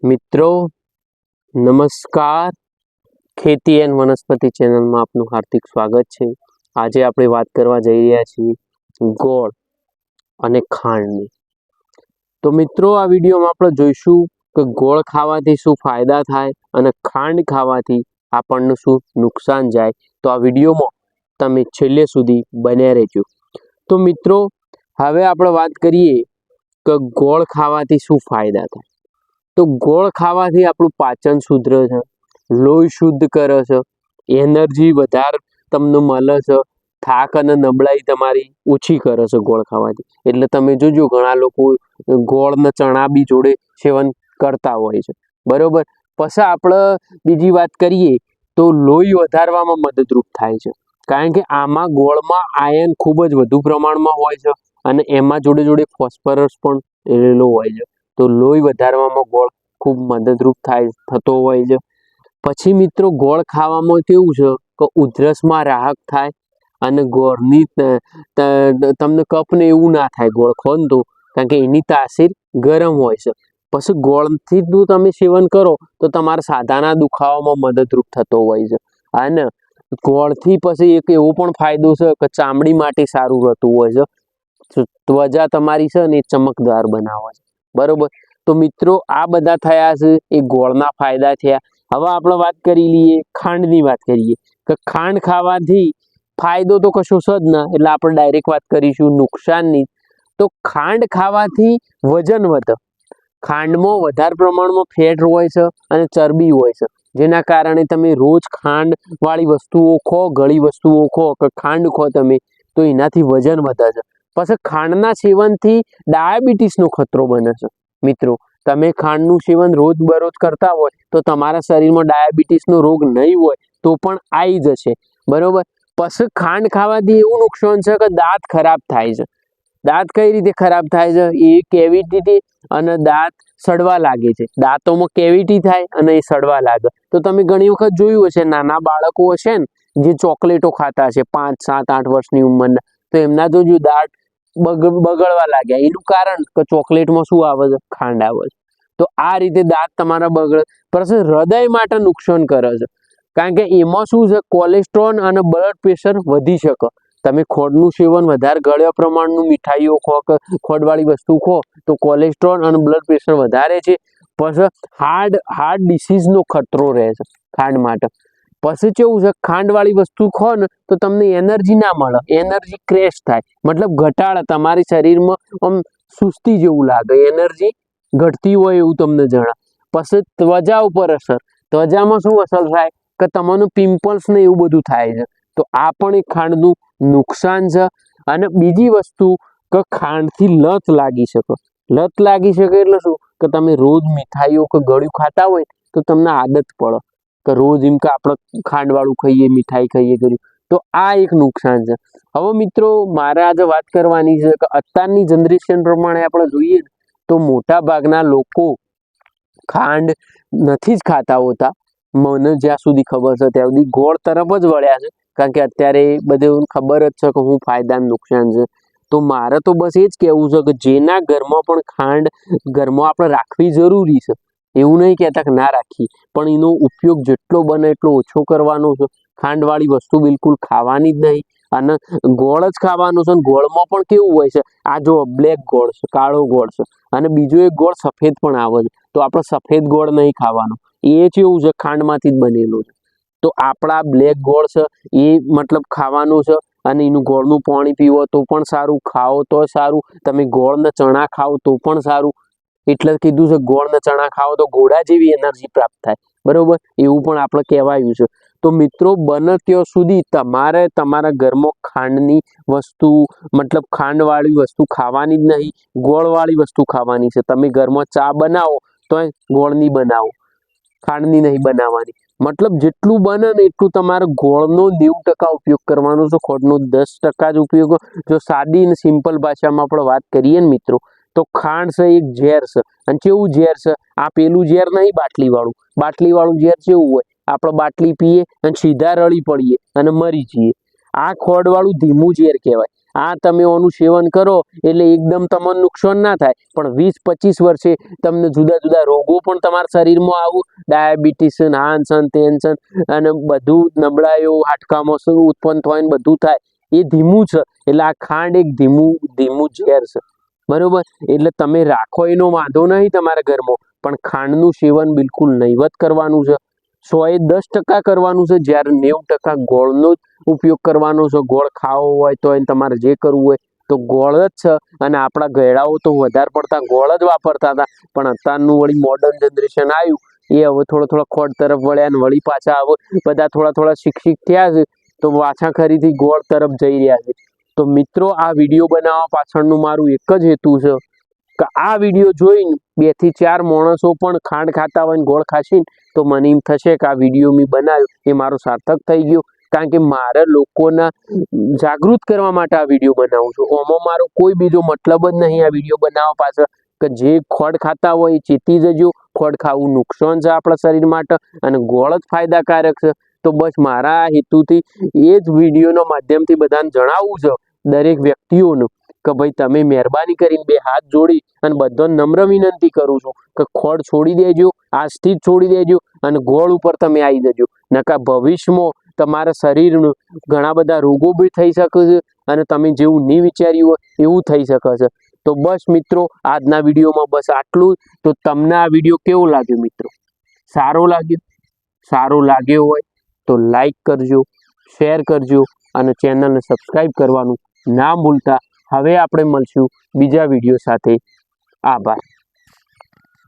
મિત્રો નમસ્કાર, ખેતી એન્ડ વનસ્પતિ ચેનલમાં આપનું હાર્દિક સ્વાગત છે। આજે આપણે વાત કરવા જઈ રહ્યા છીએ ગોળ અને ખાંડની। તો મિત્રો આ વિડીયોમાં આપણે જોઈશું કે ગોળ ખાવાથી શું ફાયદા થાય અને ખાંડ ખાવાથી આપણને શું નુકસાન જાય। તો આ વિડીયોમાં તમે છેલ્લે સુધી બન્યા રહેજો। તો મિત્રો હવે આપણે વાત કરીએ કે ગોળ ખાવાથી શું ફાયદા થાય। તો ગોળ ખાવાથી આપણું પાચન સુધરે છે, લોહી શુદ્ધ કરે છે, એનર્જી વધારે તમને મળે છે, થાક અને નબળાઈ તમારી ઓછી કરે છે ગોળ ખાવાથી। એટલે તમે જોજો ઘણા લોકો ગોળ ને ચણા બી જોડે સેવન કરતા હોય છે, બરોબર। પછી આપણે બીજી વાત કરીએ તો લોહી વધારવામાં મદદરૂપ થાય છે, કારણ કે આમાં ગોળમાં આયર્ન ખૂબ જ વધુ પ્રમાણમાં હોય છે અને એમાં જોડે જોડે ફોસ્ફરસ પણ રહેલો હોય છે। તો લોહી વધારવામાં ગોળ ખૂબ મદદરૂપ થતો હોય છે। પછી મિત્રો ગોળ ખાવામાં કેવું છે કે ઉધરસમાં રાહત થાય અને ગોળની તમને કફ ને એવું ના થાય ગોળ ખો ને તો, કારણ કે એની તાસીર ગરમ હોય છે। પછી ગોળથી તમે સેવન કરો તો તમારા સાધાના દુખાવામાં મદદરૂપ થતો હોય છે। અને ગોળથી પછી એક એવો પણ ફાયદો છે કે ચામડી માટે સારું રહેતું હોય છે, ત્વચા તમારી છે ને એ ચમકદાર બનાવે છે, બરોબર। તો મિત્રો આ બધા થયા છે એ ગોળના ફાયદા થયા। હવે આપણે વાત કરી લઈએ ખાંડની વાત કરીએ કે ખાંડ ખાવાથી ફાયદો તો કશો છે જ ના, એટલે આપણે ડાયરેક્ટ વાત કરીશું નુકસાનની। તો ખાંડ ખાવાથી વજન વધે। ખાંડમાં વધારે પ્રમાણમાં ફેટ હોય છે અને ચરબી હોય છે, જેના કારણે તમે રોજ ખાંડ વાળી વસ્તુઓ ખો, ગળી વસ્તુઓ ખો કે ખાંડ ખો તમે તો એનાથી વજન વધે છે। પછી ખાંડના સેવનથી ડાયાબિટીસનો ખતરો બને છે। મિત્રો તમે ખાંડનું સેવન રોજ બરોજ કરતા હોય તો તમારા શરીરમાં ડાયાબિટીસનો રોગ નહીં હોય તો પણ આવી જશે, બરોબર। પછી ખાંડ ખાવાથી એવું નુકસાન છે કે દાંત ખરાબ થાય છે। દાંત કઈ રીતે ખરાબ થાય છે? એ કેવિટી અને દાંત સડવા લાગે છે, દાંતોમાં કેવિટી થાય અને એ સડવા લાગે। તો તમે ઘણી વખત જોયું હશે નાના બાળકો હશે ને જે ચોકલેટો ખાતા હશે 5, 7, 8 વર્ષની ઉંમરના, તો એમના જો દાંત બગડવા લાગ્યા, એનું કારણ કે ચોકલેટમાં શું આવે છે? ખાંડ આવે છે। તો આ રીતે દાંત તમારા બગડે। પછી હૃદય માટે નુકસાન કરે છે, કારણ કે એમાં શું છે કોલેસ્ટ્રોલ અને બ્લડ પ્રેશર વધી શકે। તમે ખોળનું સેવન વધારે ગળ્યા પ્રમાણનું મીઠાઈઓ ખો કે ખોળવાળી વસ્તુ ખો તો કોલેસ્ટ્રોલ અને બ્લડ પ્રેશર વધારે છે। પછી હાર્ટ ડિસીઝનો ખતરો રહે છે ખાંડ માટે। પછી કેવું છે ખાંડવાળી વસ્તુ ખો ને તો તમને એનર્જી ના મળે, એનર્જી ક્રેશ થાય, મતલબ ઘટાડે, તમારી શરીરમાં આમ સુસ્તી જેવું લાગે, એનર્જી ઘટતી હોય એવું તમને જણાય। પછી ત્વચા ઉપર અસર, ત્વચામાં શું અસર થાય કે તમને પિમ્પલ્સ ને એવું બધું થાય છે। તો આ પણ એક ખાંડનું નુકસાન છે। અને બીજી વસ્તુ કે ખાંડથી લત લાગી શકે। લત લાગી શકે એટલે શું કે તમે રોજ મીઠાઈઓ કે ગળ્યું ખાતા હોય તો તમને આદત પડે કે રોજ એમ કે આપણે ખાંડવાળું ખાઈએ, મીઠાઈ ખાઈએ ગળ્યું, તો આ એક નુકસાન છે। હવે મિત્રો મારે આજે વાત કરવાની છે કે અત્યારની જનરેશન પ્રમાણે આપણે જોઈએ તો મોટા ભાગના લોકો ખાંડ નથી જ ખાતા હોતા। મને જ્યાં સુધી ખબર છે ત્યાં સુધી ગોળ તરફ જ વળ્યા છે, કારણ કે અત્યારે બધું ખબર જ છે કે હું ફાયદા નુકસાન છે। તો મારે તો બસ એ જ કહેવું છે કે જેના ઘરમાં પણ ખાંડ ઘરમાં આપણે રાખવી જરૂરી છે, એવું નહીં કહેતા કે ના રાખીએ, પણ એનો ઉપયોગ જેટલો બને એટલો ઓછો કરવાનો છે। ખાંડવાળી વસ્તુ બિલકુલ ખાવાની જ નહીં અને ગોળ જ ખાવાનું છે। ગોળમાં પણ કેવું હોય છે, આ જો બ્લેક ગોળ છે, કાળો ગોળ છે, અને બીજો એક ગોળ સફેદ પણ આવે છે। તો આપણે સફેદ ગોળ નહીં ખાવાનો, એ કેવું છે ખાંડમાંથી જ બનેલો છે। તો આપણા બ્લેક ગોળ છે એ મતલબ ખાવાનું છે, અને એનું ગોળનું પાણી પીવો તો પણ સારું, ખાઓ તો સારું, તમે ગોળ ને ચણા ખાઓ તો પણ સારું। એટલે કીધું છે ગોળ ને ચણા ખાઓ તો ઘોડા જેવી એનર્જી પ્રાપ્ત થાય, બરોબર, એવું પણ આપણે કહેવાયું છે। તો મિત્રો બને ત્યાં સુધી તમારે તમારા ઘરમાં ખાંડની વસ્તુ મતલબ ખાંડવાળી વસ્તુ ખાવાની જ નહીં, ગોળવાળી વસ્તુ ખાવાની છે। તમે ઘરમાં ચા બનાવો તો ગોળની બનાવો, ખાંડની નહીં બનાવવાની। મતલબ જેટલું બને ને એટલું તમારે ગોળનો 90% ઉપયોગ કરવાનો છે, ખોટનો 10% જ ઉપયોગ। જો સાદી અને સિમ્પલ ભાષામાં આપણે વાત કરીએ ને મિત્રો તો ખાંડ છે એક ઝેર છે। અને કેવું ઝેર છે? આ પેલું ઝેર નહીં બાટલીવાળું, બાટલીવાળું ઝેર કેવું હોય, આપણે બાટલી પીએ અને સીધા રળી પડીએ અને મરી જઈએ। આ ખોડવાળું ધીમું ઝેર કહેવાય, આ તમે ઓનું સેવન કરો એટલે એકદમ તમને નુકસાન ના થાય, પણ 20-25 વર્ષે તમને જુદા જુદા રોગો પણ તમારા શરીરમાં આવું, ડાયાબિટીસ, હાનસન ટેન્શન અને બધું નબળાઈઓ હાડકામાં ઉત્પન્ન થાય ને બધું થાય. એ ધીમું છે. એટલે આ ખાંડ એક ધીમું ઝેર છે, બરોબર. એટલે તમે રાખો એનો વાંધો નહીં તમારા ઘરમાં, પણ ખાંડનું સેવન બિલકુલ નહીવત કરવાનું છે. 110% કરવાનું છે, જ્યારે 90% ગોળનો જ ઉપયોગ કરવાનો છે. ગોળ ખાવો હોય તો તમારે જે કરવું હોય તો ગોળ જ છે. અને આપણા ગયડાઓ તો વધારે પડતા ગોળ જ વાપરતા હતા, પણ અત્યારનું વળી મોડર્ન જનરેશન આવ્યું, એ હવે થોડા ખોટ તરફ વળ્યા ને વળી પાછા હવે બધા થોડા શિક્ષિત થયા છે, તો પાછા ફરીથી ગોળ તરફ જઈ રહ્યા છે. તો મિત્રો, આ વિડીયો બનાવવા પાછળનું મારું એક જ હેતુ છે કે આ વિડીયો જોઈને 2 થી 4 માણસો પણ ખાંડ ખાતા હોય ને ગોળ ખાશે ને તો મને એમ થશે કે આ વિડીયો મેં બનાવ્યો એ મારો સાર્થક થઈ ગયો. કારણ કે મારે લોકોના જાગૃત કરવા માટે આ વિડીયો બનાવું છું. આમાં મારો કોઈ બીજો મતલબ જ નહીં આ વિડીયો બનાવવા પાછળ કે જે ખોડ ખાતા હોય એ ચેતી જજો. ખોડ ખાવું નુકસાન છે આપણા શરીર માટે અને ગોળ જ ફાયદાકારક છે. તો બસ મારા હેતુથી એ જ વિડીયોના માધ્યમથી બધાને જણાવવું છે, દરેક વ્યક્તિઓનું, કે ભાઈ તમે મહેરબાની કરીને 2 હાથ જોડી અને બધાને નમ્ર વિનંતી કરું છું કે ખોડ છોડી દેજો, આજથી જ છોડી દેજો અને ગોળ ઉપર તમે આવી જજો. નકા ભવિષ્યમાં તમારા શરીરનું ઘણા બધા રોગો બી થઈ શકે છે અને તમે જેવું નહીં વિચાર્યું હોય એવું થઈ શકે છે. તો બસ મિત્રો, આજના વિડીયોમાં બસ આટલું. તો તમને આ વિડીયો કેવો લાગ્યો મિત્રો? સારો લાગ્યો? સારો લાગ્યો હોય તો લાઈક કરજો, શેર કરજો અને ચેનલને સબસ્ક્રાઈબ કરવાનું ના ભૂલતા. હવે આપણે મળશું બીજા વિડીયો સાથે. આભાર.